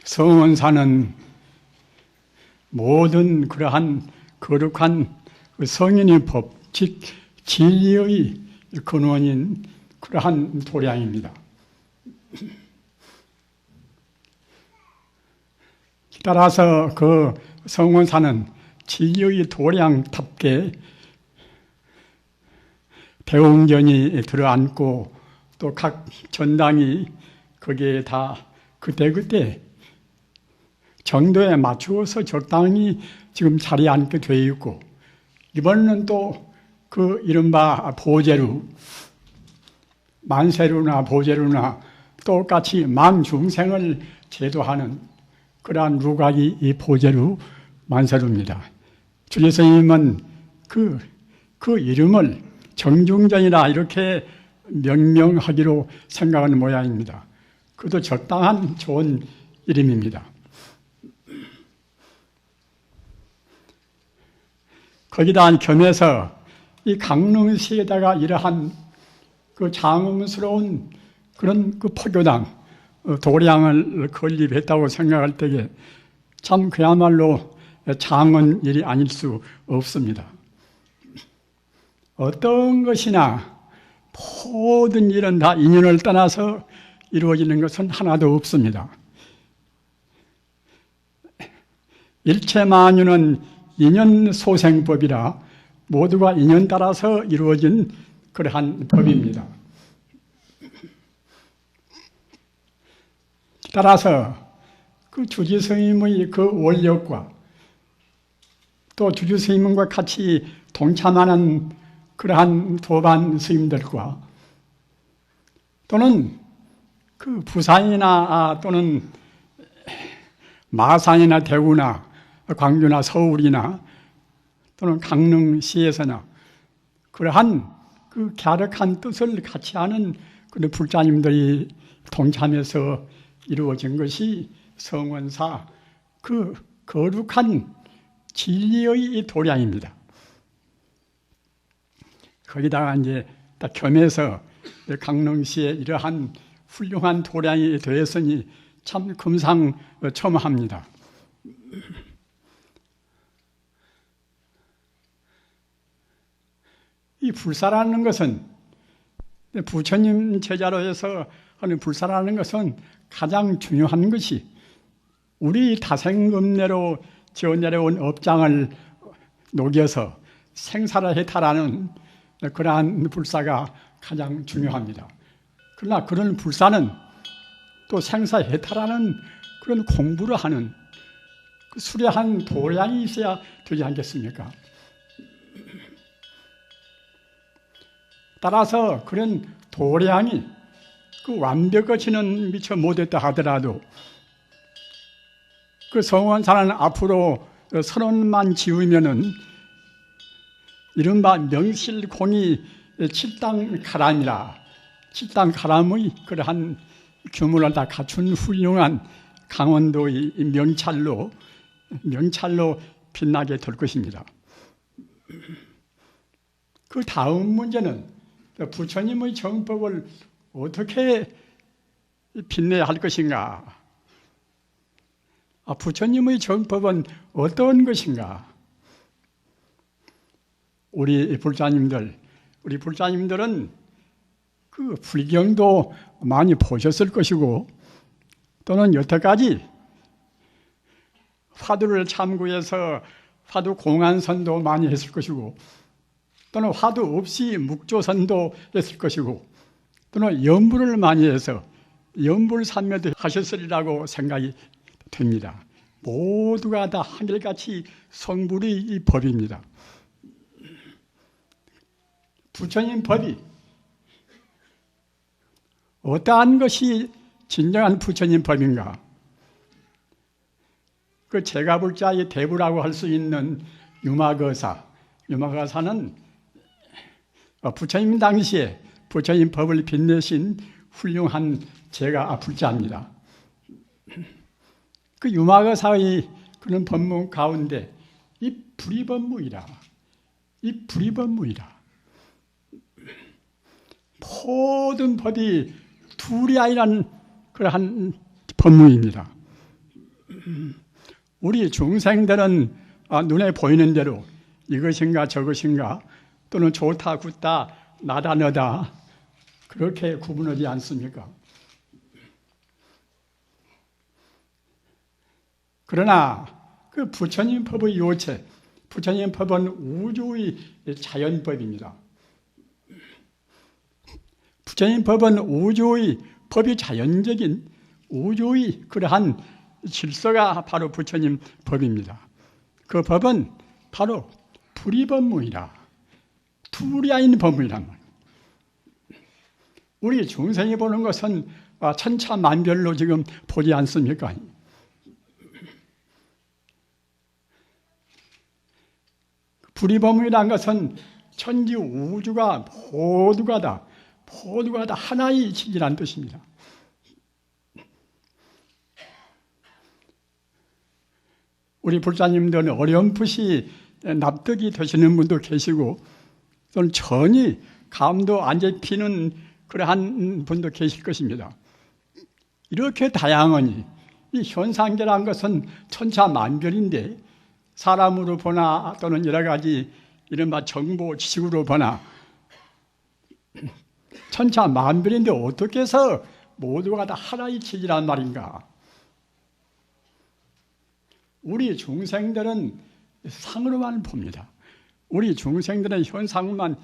성원사는 모든 그러한 거룩한 성인의 법, 즉 진리의 근원인 그러한 도량입니다. 따라서 그 성원사는 진리의 도량답게 대웅전이 들어앉고 또 각 전당이 거기에 다 그때그때 정도에 맞추어서 적당히 지금 자리에 앉게 되어 있고, 이번에는 또 그 이른바 보제루, 만세루나 보제루나 똑같이 만중생을 제도하는 그러한 루각이 이 보제루 만세루입니다. 주제 스님은 그 이름을 정중전이라 이렇게 명명하기로 생각하는 모양입니다. 그것도 적당한 좋은 이름입니다. 거기다 겸해서 이 강릉시에다가 이러한 그 장엄스러운 그런 그 포교당, 도량을 건립했다고 생각할 때에 참 그야말로 장은 일이 아닐 수 없습니다. 어떤 것이나 모든 일은 다 인연을 떠나서 이루어지는 것은 하나도 없습니다. 일체만유는 인연소생법이라 모두가 인연 따라서 이루어진 그러한 법입니다. 따라서 그 주지스님의 그 원력과 또 주지스님과 같이 동참하는 그러한 도반 스님들과 또는 그 부산이나 또는 마산이나 대구나 광주나 서울이나 또는 강릉시에서나 그러한 그 갸륵한 뜻을 같이 하는 그런 불자님들이 동참해서 이루어진 것이 성원사 그 거룩한 진리의 도량입니다. 거기다가 이제 딱 겸해서 강릉시에 이러한 훌륭한 도량이 되었으니 참 금상첨화합니다. 이 불사라는 것은 부처님 제자로 해서 하는 불사라는 것은 가장 중요한 것이 우리 다생금내로 지어내려온 업장을 녹여서 생사를 해탈하는 그러한 불사가 가장 중요합니다. 그러나 그런 불사는 또 생사 해탈하는 그런 공부를 하는 그 수려한 도량이 있어야 되지 않겠습니까? 따라서 그런 도량이 그 완벽하지는 미처 못했다 하더라도 그 성원사는 앞으로 30만 지으면은 이른바 명실공히 칠당가람이라 칠당가람의 그러한 규모를 다 갖춘 훌륭한 강원도의 명찰로 빛나게 될 것입니다. 그 다음 문제는 부처님의 정법을 어떻게 빛내야 할 것인가? 부처님의 정법은 어떤 것인가? 우리 불자님들은 그 불경도 많이 보셨을 것이고 또는 여태까지 화두를 참고해서 화두 공안선도 많이 했을 것이고 또는 화두 없이 묵조선도 했을 것이고 또는 염불을 많이 해서 염불삼매도 하셨으리라고 생각이 됩니다. 모두가 다 한결같이 성불의 이 법입니다. 부처님 법이 어떠한 것이 진정한 부처님 법인가? 그 제가불자의 대부라고 할 수 있는 유마거사는 부처님 당시에 부처님 법을 빛내신 훌륭한 제가불자입니다. 그 유마거사의 그런 법문 가운데 이 불이법무이라 모든 법이 둘이 아니라는 그러한 법문입니다. 우리 중생들은 눈에 보이는 대로 이것인가 저것인가 또는 좋다 굿다 나다 너다 그렇게 구분하지 않습니까? 그러나 그 부처님 법의 요체, 부처님 법은 우주의 자연법입니다. 부처님 법은 우주의 법이 자연적인 우주의 그러한 질서가 바로 부처님 법입니다. 그 법은 바로 불이법문이라 투리아인 법문이란 말이에요. 우리 중생이 보는 것은 천차만별로 지금 보지 않습니까? 불이법문이란 것은 천지 우주가 모두가 다 하나의 진리란 뜻입니다. 우리 불자님들은 어렴풋이 납득이 되시는 분도 계시고 또는 전혀 감도 안 잡히는 그러한 분도 계실 것입니다. 이렇게 다양하니 이 현상계란 것은 천차만별인데 사람으로 보나 또는 여러 가지 이른바 정보 지식으로 보나 천차만별인데 어떻게 해서 모두가 다 하나의 진리란 말인가? 우리 중생들은 상으로만 봅니다. 우리 중생들은 현상만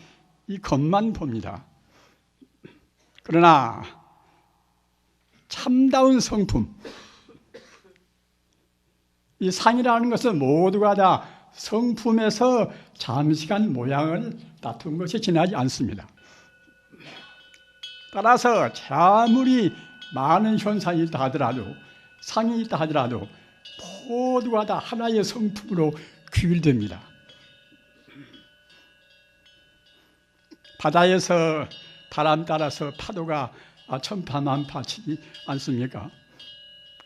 이 것만 봅니다. 그러나 참다운 성품, 이 상이라는 것은 모두가 다 성품에서 잠시간 모양을 다툰 것이 지나지 않습니다. 따라서 아무리 많은 현상이 있다 하더라도 상이 있다 하더라도 모두가 다 하나의 성품으로 규율됩니다. 바다에서 바람 따라서 파도가 천파만파 치지 않습니까?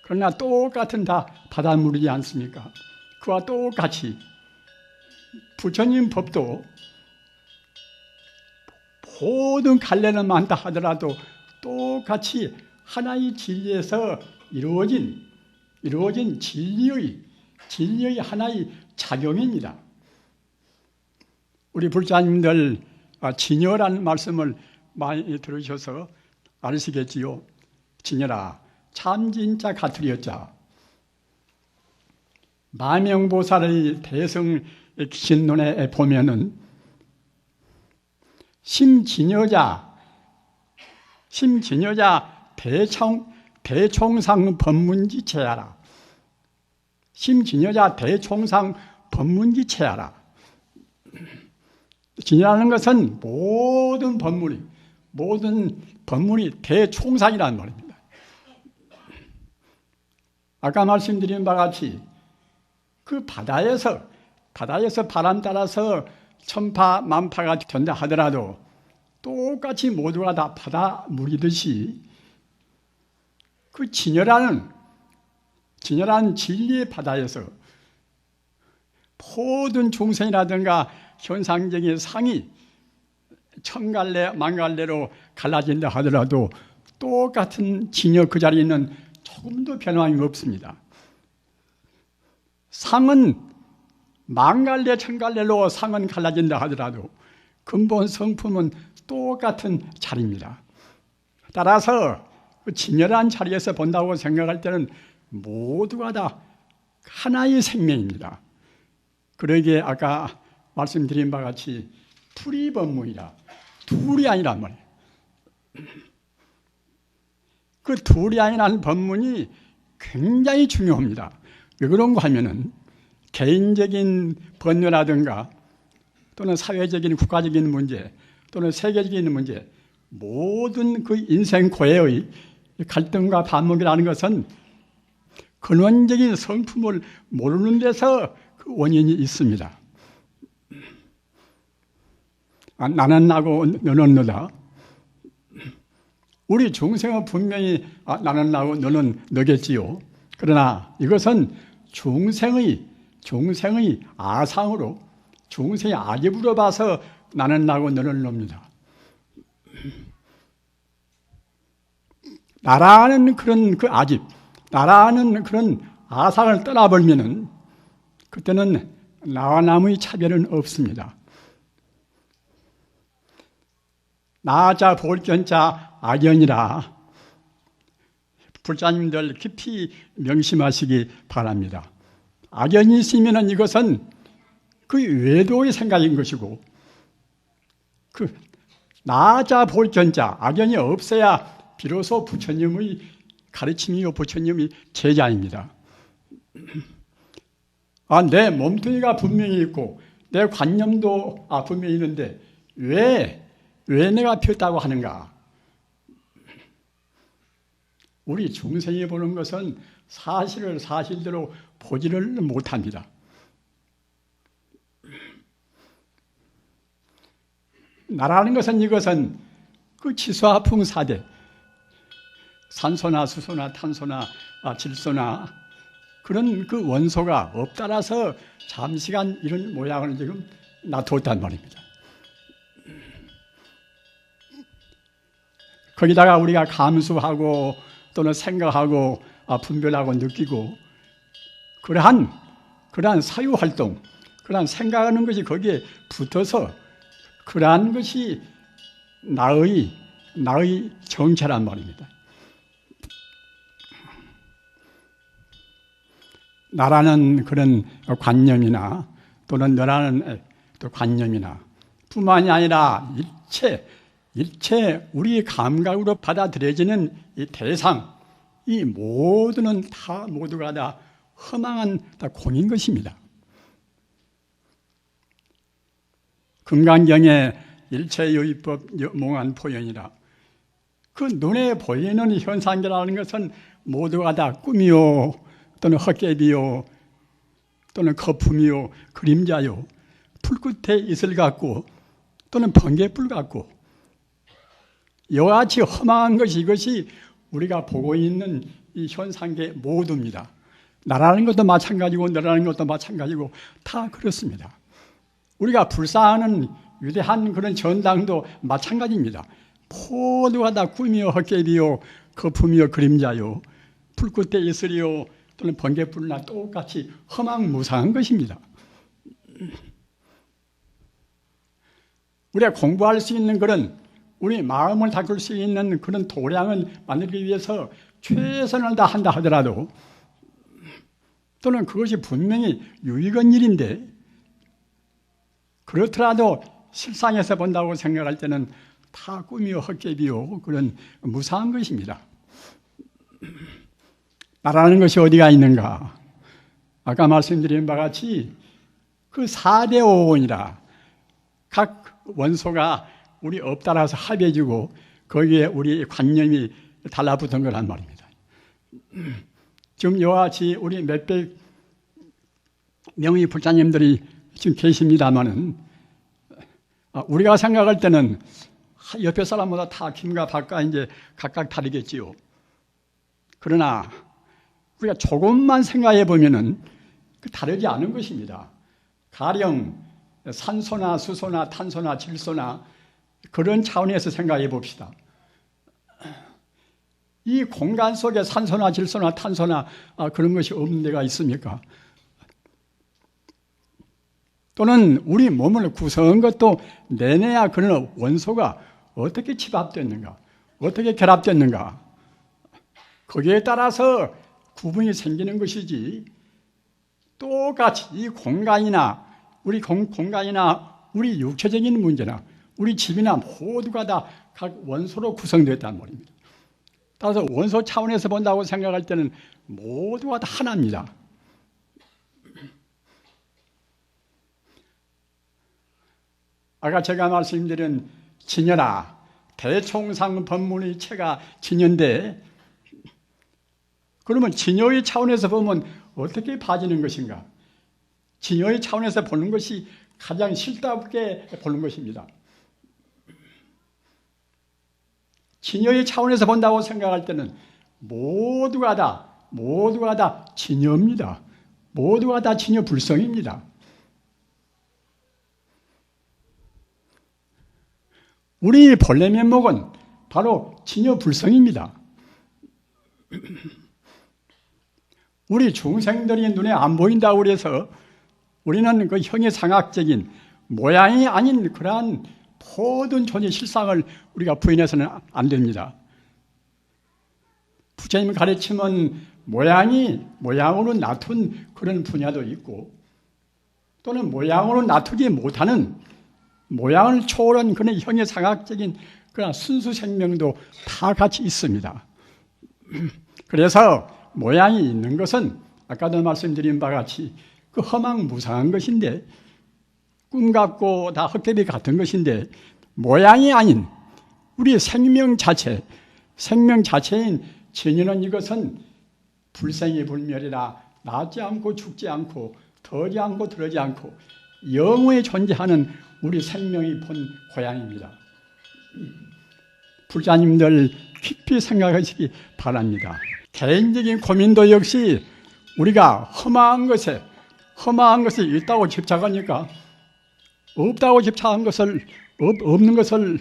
그러나 똑같은 다 바닷물이지 않습니까? 그와 똑같이 부처님 법도 모든 갈래는 많다 하더라도 똑같이 하나의 진리에서 이루어진 진리의 하나의 작용입니다. 우리 불자님들 진여라는 말씀을 많이 들으셔서 아시겠지요. 진여라 참진자 가투리였자. 마명보살의 대성 기신론에 보면은 심진여자 대총상 법문지체하라. 심진여자 대총상 법문지체하라. 진여라는 것은 모든 법문이 대총상이라는 말입니다. 아까 말씀드린 바와 같이 그 바다에서 바람 따라서 천파 만파가 된다 하더라도 똑같이 모두가 다 바다물이듯이 그 진여라는 진리의 바다에서 모든 중생이라든가 현상적인 상이 천갈래 만갈래로 갈라진다 하더라도 똑같은 진여 그 자리에는 조금도 변함이 없습니다. 상은 만갈래 천갈래로 상은 갈라진다 하더라도 근본 성품은 똑같은 자리입니다. 따라서 그 진열한 자리에서 본다고 생각할 때는 모두가 다 하나의 생명입니다. 그러기에 아까 말씀드린 바와 같이 풀이법문이라 둘이 아니란 말이에요. 그 둘이 아니라는 법문이 굉장히 중요합니다. 왜 그런가 하면은 개인적인 번뇌라든가 또는 사회적인 국가적인 문제 또는 세계적인 문제 모든 그 인생 고해의 갈등과 반목이라는 것은 근원적인 성품을 모르는 데서 그 원인이 있습니다. 나는 나고 너는 너다. 우리 중생은 분명히 나는 나고 너는 너겠지요. 그러나 이것은 중생의 아상으로 중생의 악입으로 봐서 나는 나고 너는 너입니다. 나라는 그런 그 아집, 나라는 그런 아상을 떠나버리면은 그때는 나와 남의 차별은 없습니다. 나자 볼견자 악연이라 불자님들 깊이 명심하시기 바랍니다. 악연이 있으면 이것은 그 외도의 생각인 것이고, 그 나자 볼견자 악연이 없어야 비로소 부처님의 가르침이요 부처님의 제자입니다. 내 몸뚱이가 분명히 있고 내 관념도 분명히 있는데 왜 내가 피었다고 하는가? 우리 중생이 보는 것은 사실을 사실대로 보지를 못합니다. 나라는 것은 이것은 그 치수화풍사대, 산소나 수소나 탄소나 질소나 그런 그 원소가 없다라서 잠시간 이런 모양을 지금 놔두었단 말입니다. 거기다가 우리가 감수하고 또는 생각하고 분별하고 느끼고 그러한 사유활동, 그러한 생각하는 것이 거기에 붙어서 그러한 것이 나의 정체란 말입니다. 나라는 그런 관념이나 또는 너라는 또 관념이나 뿐만이 아니라 일체 우리 감각으로 받아들여지는 이 대상, 이 모두가 다 허망한 다 공인 것입니다. 금강경에 일체유의법 몽환포연이라, 그 눈에 보이는 현상이라는 것은 모두가 다 꿈이요 또는 헛개비요 또는 거품이요 그림자요 풀 끝에 이슬 같고 또는 번개불 같고 이와 같이 허망한 것이 이것이 우리가 보고 있는 이 현상계 모두입니다. 나라는 것도 마찬가지고 너라는 것도 마찬가지고 다 그렇습니다. 우리가 불사하는 위대한 그런 전당도 마찬가지입니다. 모두가 다 꿈이요 헛개비요 거품이요 그림자요 풀 끝에 이슬이요 또는 번개불이나 똑같이 허망무상한 것입니다. 우리가 공부할 수 있는 그런 우리 마음을 닦을 수 있는 그런 도량을 만들기 위해서 최선을 다한다 하더라도 또는 그것이 분명히 유익한 일인데 그렇더라도 실상에서 본다고 생각할 때는 다 꿈이요 헛개비요 그런 무상한 것입니다. 나라는 것이 어디가 있는가? 아까 말씀드린 바와 같이 그 4대 5원이라 각 원소가 우리 업 따라서 합해지고 거기에 우리 관념이 달라붙은 거란 말입니다. 지금 이와 같이 우리 몇백 명의 불자님들이 지금 계십니다마는 우리가 생각할 때는 옆에 사람보다 다 김과 박과 이제 각각 다르겠지요. 그러나 우리가 조금만 생각해 보면은 다르지 않은 것입니다. 가령 산소나 수소나 탄소나 질소나 그런 차원에서 생각해 봅시다. 이 공간 속에 산소나 질소나 탄소나 그런 것이 없는 데가 있습니까? 또는 우리 몸을 구성한 것도 내내야 그런 원소가 어떻게 집합됐는가, 어떻게 결합됐는가, 거기에 따라서 구분이 생기는 것이지 똑같이 이 공간이나 우리 육체적인 문제나 우리 집이나 모두가 다 각 원소로 구성되었단 말입니다. 따라서 원소 차원에서 본다고 생각할 때는 모두가 다 하나입니다. 아까 제가 말씀드린 진여라, 대총상 법문의 체가 진여인데 그러면 진여의 차원에서 보면 어떻게 봐지는 것인가? 진여의 차원에서 보는 것이 가장 실답게 보는 것입니다. 진여의 차원에서 본다고 생각할 때는 모두가 다 진여입니다. 모두가 다 진여 불성입니다. 우리 본래 면목은 바로 진여 불성입니다. 우리 중생들이 눈에 안 보인다고 그래서 우리는 그 형이상학적인 모양이 아닌 그러한 모든 존재 실상을 우리가 부인해서는 안 됩니다. 부처님 가르침은 모양으로 나툰 그런 분야도 있고 또는 모양으로 나투지 못하는 모양을 초월한 그런 형이상학적인 그런 순수 생명도 다 같이 있습니다. 그래서 모양이 있는 것은 아까도 말씀드린 바와 같이 그 허망무상한 것인데 꿈 같고 다 헛개비 같은 것인데 모양이 아닌 우리 생명 자체인 진리는 이것은 불생이 불멸이라 나지 않고 죽지 않고 더지 않고 들어지 않고 영원히 존재하는 우리 생명이 본 고향입니다. 불자님들 깊이 생각하시기 바랍니다. 개인적인 고민도 역시 우리가 허망한 것에 있다고 집착하니까 없다고 집착한 것을 없는 것을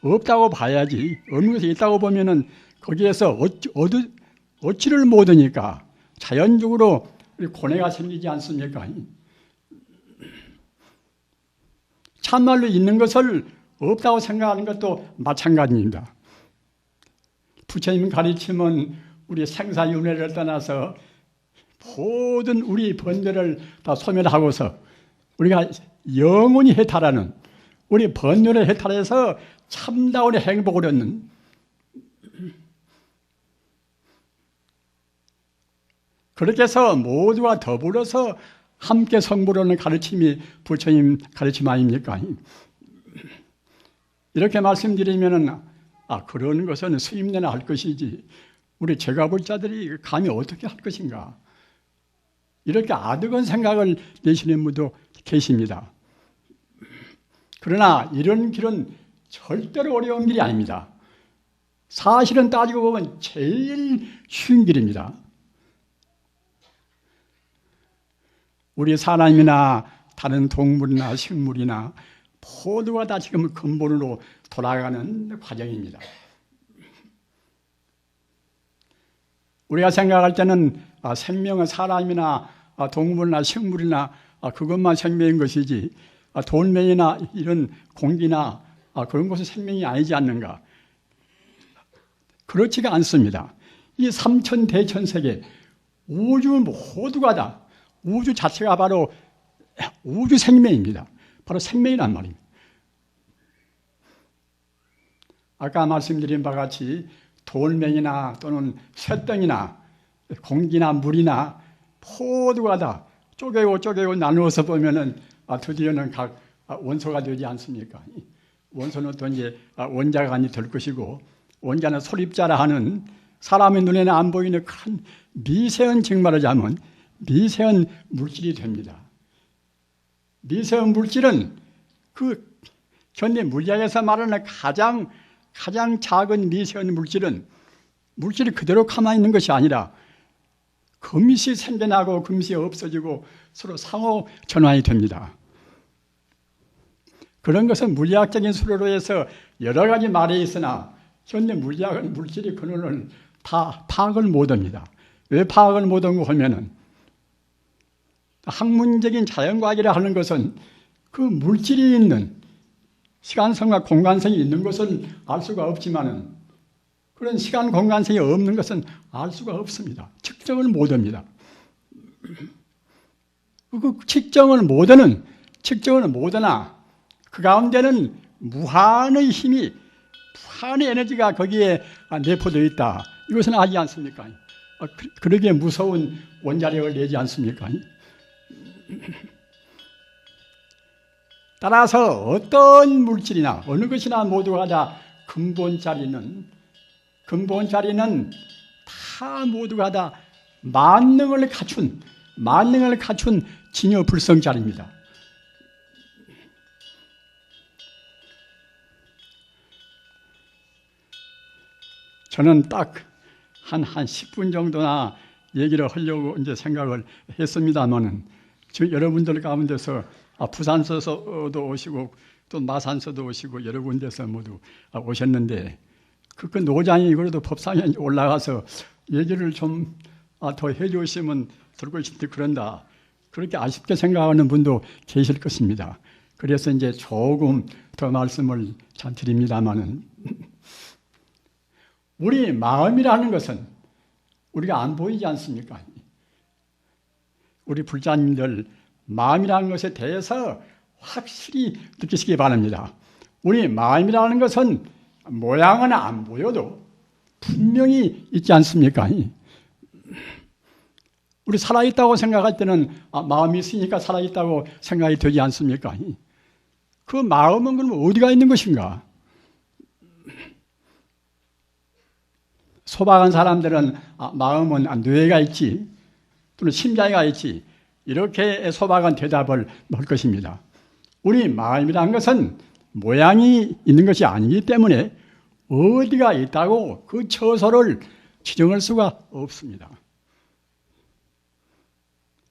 없다고 봐야지. 없는 것이 있다고 보면은 거기에서 얻지를 못하니까 자연적으로 고뇌가 생기지 않습니까? 참말로 있는 것을 없다고 생각하는 것도 마찬가지입니다. 부처님 가르침은 우리 생사윤회를 떠나서 모든 우리 번뇌를 다 소멸하고서 우리가 영원히 해탈하는 우리 번뇌를 해탈해서 참다운 행복을 얻는 그렇게 해서 모두가 더불어서 함께 성불하는 가르침이 부처님 가르침 아닙니까? 이렇게 말씀드리면은 그런 것은 스님네나 할 것이지 우리 제가불자들이 감히 어떻게 할 것인가 이렇게 아득한 생각을 내시는 분도 계십니다. 그러나 이런 길은 절대로 어려운 길이 아닙니다. 사실은 따지고 보면 제일 쉬운 길입니다. 우리 사람이나 다른 동물이나 식물이나 모두가 다 지금 근본으로 돌아가는 과정입니다. 우리가 생각할 때는 생명은 사람이나 동물이나 식물이나 그것만 생명인 것이지 돌멩이나 이런 공기나 그런 것은 생명이 아니지 않는가. 그렇지가 않습니다. 이 삼천대천세계 우주 모두가 다 우주 자체가 바로 우주 생명입니다. 바로 생명이란 말입니다. 아까 말씀드린 바와 같이 돌멩이나 또는 쇳덩이나 공기나 물이나 모두가 다 쪼개고 나누어서 보면은 드디어는 각 원소가 되지 않습니까? 원소는 또 이제 원자가 될 것이고 원자는 소립자라 하는 사람의 눈에는 안 보이는 큰 미세한 정말하자면 미세한 물질이 됩니다. 미세한 물질은 그 현대 물리학에서 말하는 가장 작은 미세한 물질이 그대로 가만히 있는 것이 아니라 금시 생겨나고 금시 없어지고 서로 상호 전환이 됩니다. 그런 것은 물리학적인 수로로 해서 여러 가지 말이 있으나 현대 물리학은 물질의 근원을 다 파악을 못합니다. 왜 파악을 못하고 하면은 학문적인 자연과학이라 하는 것은 그 물질이 있는 시간성과 공간성이 있는 것은 알 수가 없지만은 그런 시간 공간성이 없는 것은 알 수가 없습니다. 측정을 못합니다. 그 측정을 못하나 그 가운데는 무한의 힘이 무한의 에너지가 거기에 내포되어 있다. 이것은 아지 않습니까? 그러기에 무서운 원자력을 내지 않습니까? 따라서 어떤 물질이나 어느 것이나 모두가 다 근본 자리는 다 모두가 다 만능을 갖춘 진여불성 자리입니다. 저는 딱 한 10분 정도나 얘기를 하려고 이제 생각을 했습니다만은 지금 여러분들 가운데서 부산서도 오시고 또 마산서도 오시고 여러 군데서 모두 오셨는데 그 노장이 그래도 법상에 올라가서 얘기를 좀 더 해주시면 들고 싶지 그런다. 그렇게 아쉽게 생각하는 분도 계실 것입니다. 그래서 이제 조금 더 말씀을 잘 드립니다만은 우리 마음이라는 것은 우리가 안 보이지 않습니까? 우리 불자님들 마음이라는 것에 대해서 확실히 느끼시기 바랍니다. 우리 마음이라는 것은 모양은 안 보여도 분명히 있지 않습니까? 우리 살아있다고 생각할 때는 마음이 있으니까 살아있다고 생각이 되지 않습니까? 그 마음은 그럼 어디가 있는 것인가? 소박한 사람들은 마음은 뇌가 있지 또는 심장이가 있지 이렇게 소박한 대답을 할 것입니다. 우리 마음이라는 것은 모양이 있는 것이 아니기 때문에 어디가 있다고 그 처소를 지정할 수가 없습니다.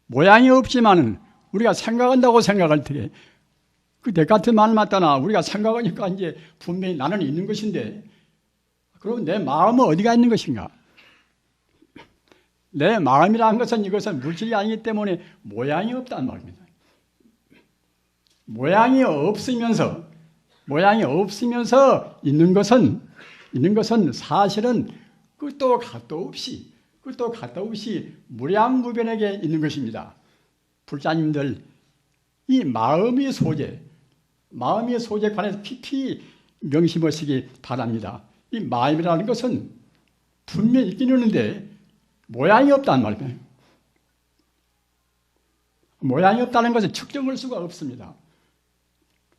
모양이 없지만은 우리가 생각한다고 생각할 때 그 데카르트 말 맞다나 우리가 생각하니까 이제 분명히 나는 있는 것인데 그럼 내 마음은 어디가 있는 것인가? 내 마음이라는 것은 이것은 물질이 아니기 때문에 모양이 없다는 말입니다. 모양이 없으면서 있는 것은 사실은 끝도 갓도 없이 무량무변하게 있는 것입니다. 불자님들 이 마음의 소재에 관해서 깊이 명심하시기 바랍니다. 이 마음이라는 것은 분명히 있긴 있는데 모양이 없다는 말이에요. 모양이 없다는 것은 측정할 수가 없습니다.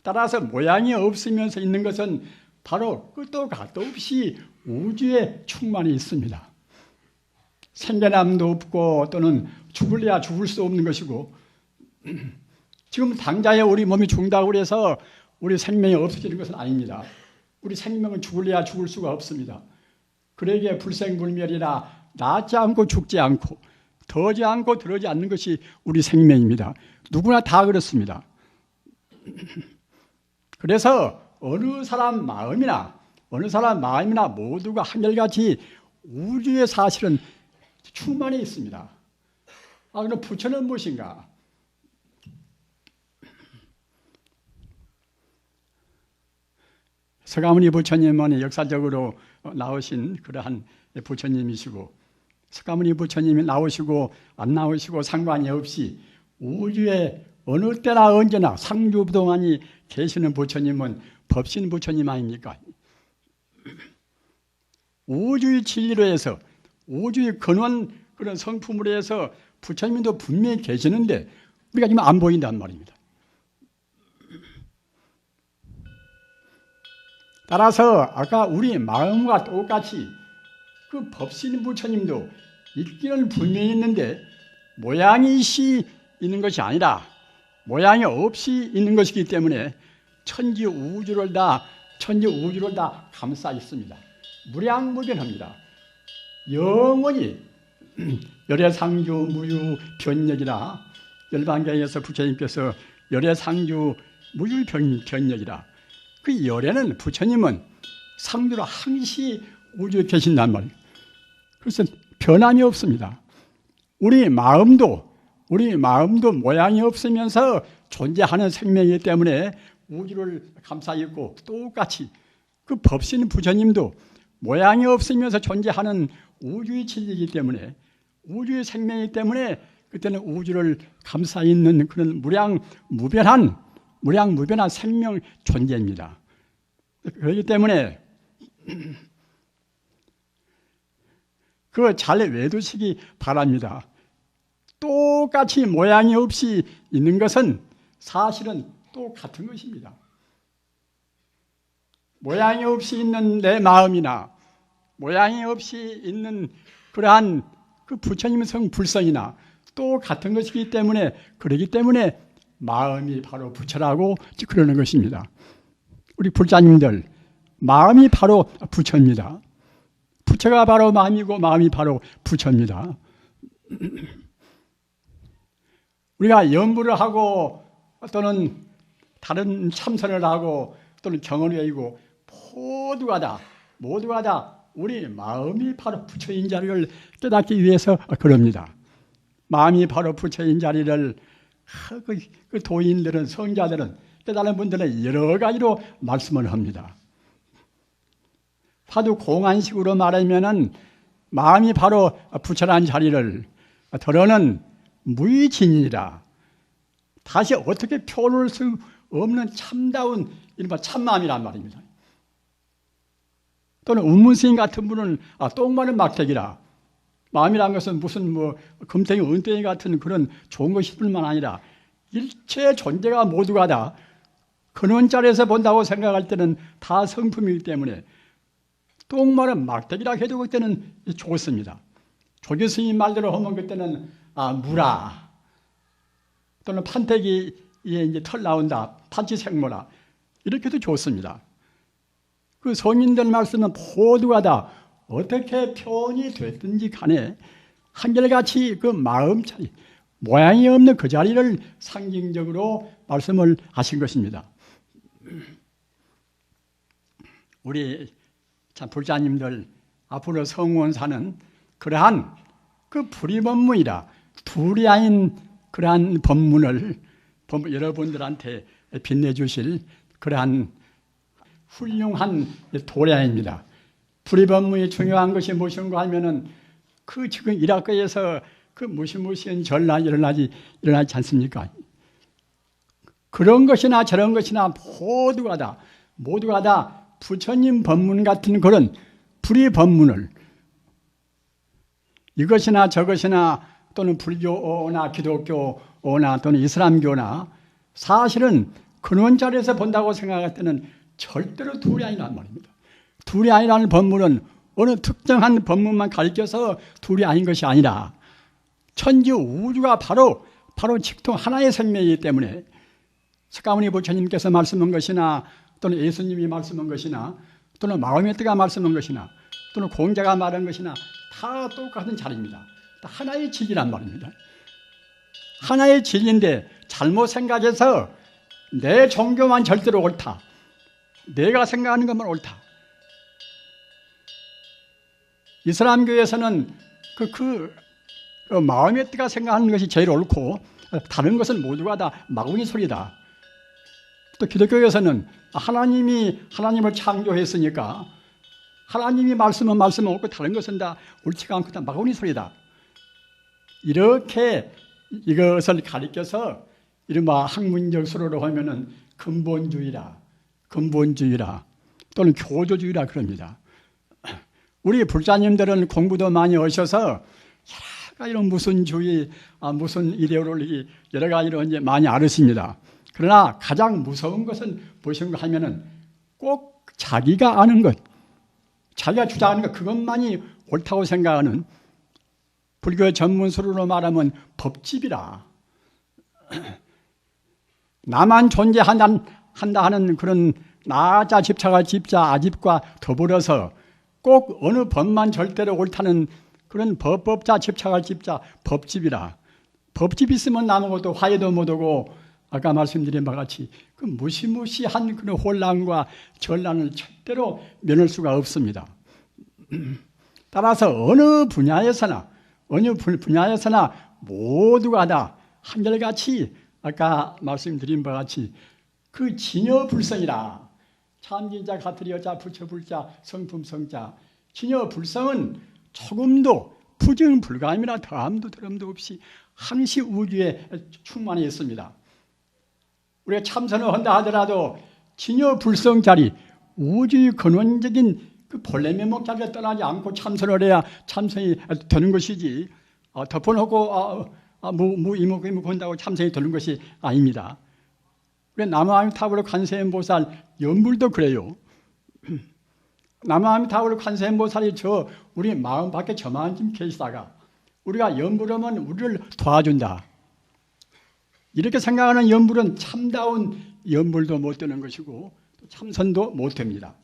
따라서 모양이 없으면서 있는 것은 바로 끝도 갓도 없이 우주에 충만히 있습니다. 생겨남도 없고 또는 죽을래야 죽을 수 없는 것이고 지금 당장에 우리 몸이 죽는다고 해서 우리 생명이 없어지는 것은 아닙니다. 우리 생명은 죽을래야 죽을 수가 없습니다. 그러기에 불생불멸이라 낫지 않고 죽지 않고 더지 않고 들어지 않는 것이 우리 생명입니다. 누구나 다 그렇습니다. 그래서 어느 사람 마음이나 모두가 한결같이 우주의 사실은 충만히 있습니다. 그럼 부처는 무엇인가? 서가모니 부처님은 역사적으로 나오신 그러한 부처님이시고 서가모니 부처님이 나오시고 안 나오시고 상관이 없이 우주에 어느 때나 언제나 상주부동안이 계시는 부처님은 법신 부처님 아닙니까? 우주의 진리로 해서 우주의 근원 그런 성품으로 해서 부처님도 분명히 계시는데 우리가 지금 안 보인단 말입니다. 따라서 아까 우리 마음과 똑같이 그 법신 부처님도 있기는 분명히 있는데 모양이 있는 것이 아니라 모양이 없이 있는 것이기 때문에 천지 우주를 다 감싸 있습니다. 무량무변합니다. 영원히 열애상주 무유 변력이라 열반경에서 부처님께서 열애상주 무유 변력이라 그 열애는 부처님은 상주로 항시 우주에 계신단 말이에요. 그래서 변함이 없습니다. 우리 마음도 모양이 없으면서 존재하는 생명이기 때문에 우주를 감싸 있고 똑같이 그 법신 부처님도 모양이 없으면서 존재하는 우주의 진리이기 때문에 우주의 생명이기 때문에 그때는 우주를 감싸 있는 그런 무량무변한 생명 존재입니다. 그렇기 때문에 그거 잘 외두시기 바랍니다. 똑같이 모양이 없이 있는 것은 사실은 똑같은 것입니다. 모양이 없이 있는 내 마음이나 모양이 없이 있는 그러한 그 부처님의 성불성이나 똑같은 것이기 때문에 그러기 때문에 마음이 바로 부처라고 그러는 것입니다. 우리 불자님들 마음이 바로 부처입니다. 부처가 바로 마음이고 마음이 바로 부처입니다. 우리가 연부를 하고 또는 다른 참선을 하고 또는 경언을 외우고 모두가 다 모두가 다 우리 마음이 바로 부처인 자리를 깨닫기 위해서 그럽니다. 마음이 바로 부처인 자리를 그 도인들은, 성자들은, 깨달은 분들은 여러 가지로 말씀을 합니다. 화두 공안식으로 말하면은 마음이 바로 부처란 자리를 더러는 무의진이라, 다시 어떻게 표현할 수 없는 참다운 이른바 참마음이란 말입니다. 또는 운문스님 같은 분은 똥마른 막대기라, 마음이란 것은 무슨 금탱이 은탱이 같은 그런 좋은 것일 뿐만 아니라 일체 존재가 모두가 다 근원자리에서 본다고 생각할 때는 다 성품이기 때문에 똥마른 막대기라 해도 그때는 좋습니다. 조교스님 말대로 하면 그때는 무라, 또는 판때기에 이제 털 나온다, 판치생모라, 이렇게 해도 좋습니다. 그 성인들 말씀은 모두가 다 어떻게 표현이 됐든지 간에 한결같이 그 마음 차이, 모양이 없는 그 자리를 상징적으로 말씀을 하신 것입니다. 우리 참 불자님들 앞으로 성원사는 그러한 그 불의법문이라 둘이 아닌 그러한 법문을 여러분들한테 빛내주실 그러한 훌륭한 도량입니다. 불의법문이 중요한 것이 무엇인가 하면은 그 지금 이라크에서 그 무시무시한 전란이 일어나지 않습니까? 그런 것이나 저런 것이나 모두가 다 부처님 법문 같은 그런 불의법문을 이것이나 저것이나 또는 불교나 기독교나 또는 이슬람교나 사실은 근원 자리에서 본다고 생각할 때는 절대로 둘이 아니란 말입니다. 둘이 아니라는 법문은 어느 특정한 법문만 가리켜서 둘이 아닌 것이 아니라 천지 우주가 바로 직통 하나의 생명이기 때문에 석가모니 부처님께서 말씀한 것이나 또는 예수님이 말씀한 것이나 또는 마음의 뜻가 말씀한 것이나 또는 공자가 말한 것이나 다 똑같은 자리입니다. 다 하나의 진리란 말입니다. 하나의 진리인데 잘못 생각해서 내 종교만 절대로 옳다, 내가 생각하는 것만 옳다. 이슬람교에서는 그 마음의 뜻가 생각하는 것이 제일 옳고 다른 것은 모두가 다 마구니 소리다. 또 기독교에서는 하나님을 창조했으니까 하나님이 말씀은 옳고 다른 것은 다 옳지가 않고 다 마구니 소리다. 이렇게 이것을 가리켜서 이른바 학문적 수로로 하면은 근본주의라 또는 교조주의라 그럽니다. 우리 불자님들은 공부도 많이 하셔서 여러 가지로 무슨 주의, 무슨 이데올로기 여러 가지로 이제 많이 알으십니다. 그러나 가장 무서운 것은 무엇인가 하면은 꼭 자기가 아는 것, 자기가 주장하는 것 그것만이 옳다고 생각하는 불교 전문수로 말하면 법집이라. 나만 존재한다 하는 그런 나자 집차가 집자 아집과 더불어서 꼭 어느 법만 절대로 옳다는 그런 법자 집차가 집자 법집이라. 법집 있으면 아무것도 화해도 못하고 아까 말씀드린 바와 같이 그 무시무시한 그런 혼란과 전란을 절대로 면할 수가 없습니다. 따라서 어느 분야에서나 모두가 다 한결같이 아까 말씀드린 바와 같이 그 진여불성이라. 참진자, 가트리여자, 부처불자, 성품성자. 진여불성은 조금도 부정불감이나 더함도 더럼도 없이 항시 우주에 충만해 있습니다. 우리가 참선을 한다 하더라도 진여불성 자리, 우주의 근원적인 그 본래 면목 자리를 떠나지 않고 참선을 해야 참선이 되는 것이지, 덮어놓고 무이목 한다고 참선이 되는 것이 아닙니다. 우리 남아미타불 관세음보살 연불도 그래요. 남아미타불 관세음보살이 우리 마음 밖에 저만큼 계시다가 우리가 연불하면 우리를 도와준다. 이렇게 생각하는 연불은 참다운 연불도 못 되는 것이고 참선도 못 됩니다.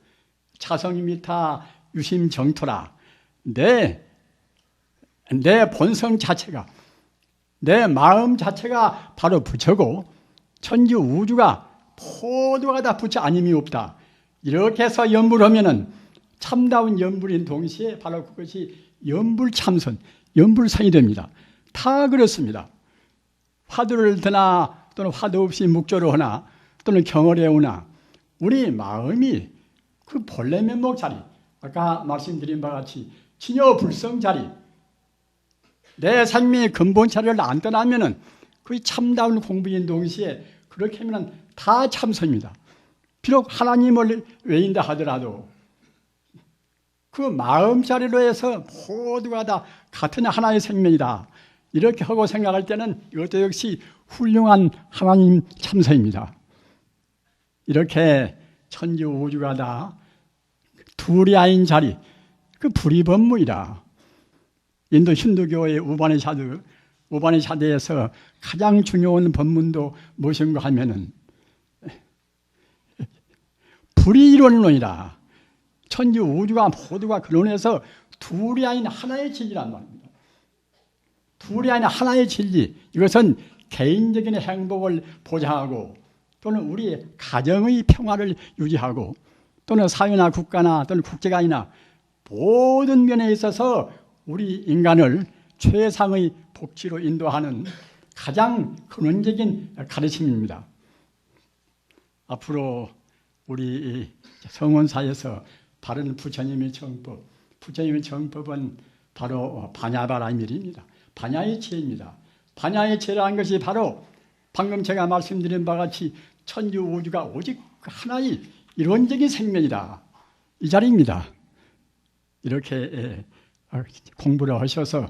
차성이미타 유심정토라. 내 본성 자체가, 내 마음 자체가 바로 부처고 천지 우주가 모두가 다 부처 아님이 없다. 이렇게 해서 연불하면은 참다운 연불인 동시에 바로 그것이 연불참선, 연불선이 됩니다. 다 그렇습니다. 화두를 드나 또는 화두 없이 묵조를 하나 또는 경을 해오나 우리 마음이 그 본래 면목 자리, 아까 말씀드린 바와 같이 진여불성 자리, 내 삶의 근본 자리를 안 떠나면은 그 참다운 공부인 동시에 그렇게 하면 다 참선입니다. 비록 하나님을 외인다 하더라도 그 마음 자리로 해서 모두가 다 같은 하나의 생명이다. 이렇게 하고 생각할 때는 이것도 역시 훌륭한 하나님 참선입니다. 이렇게 천지 우주가 다 둘이 아닌 자리, 그 불이법무이라. 인도 힌두교의 우바니샤드에서 가장 중요한 법문도 무엇인가 하면은 불이론론이라. 천지 우주가 모두가 근원해서 둘이 아닌 하나의 진리란 말입니다. 둘이 아닌 하나의 진리. 이것은 개인적인 행복을 보장하고 또는 우리 가정의 평화를 유지하고 또는 사회나 국가나 또는 국제관이나 모든 면에 있어서 우리 인간을 최상의 복지로 인도하는 가장 근원적인 가르침입니다. 앞으로 우리 성원사에서 바른 부처님의 정법, 부처님의 정법은 바로 반야바라밀입니다. 반야의 지혜입니다. 반야의 지혜라는 것이 바로 방금 제가 말씀드린 바와 같이 천지 우주가 오직 하나의 이론적인 생명이다. 이 자리입니다. 이렇게 공부를 하셔서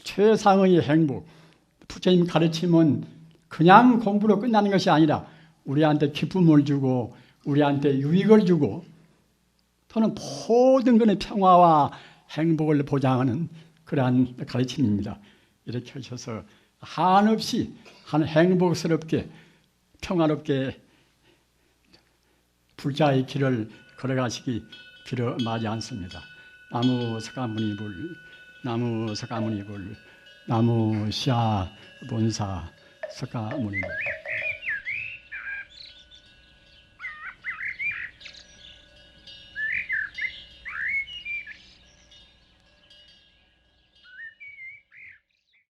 최상의 행복, 부처님 가르침은 그냥 공부로 끝나는 것이 아니라 우리한테 기쁨을 주고 우리한테 유익을 주고 또는 모든 것의 평화와 행복을 보장하는 그러한 가르침입니다. 이렇게 하셔서 한없이 행복스럽게 평화롭게 불자의 길을 걸어가시기 빌어마지 않습니다. 나무 석가모니불, 나무 석가모니불, 나무 시아 본사 석가모니불.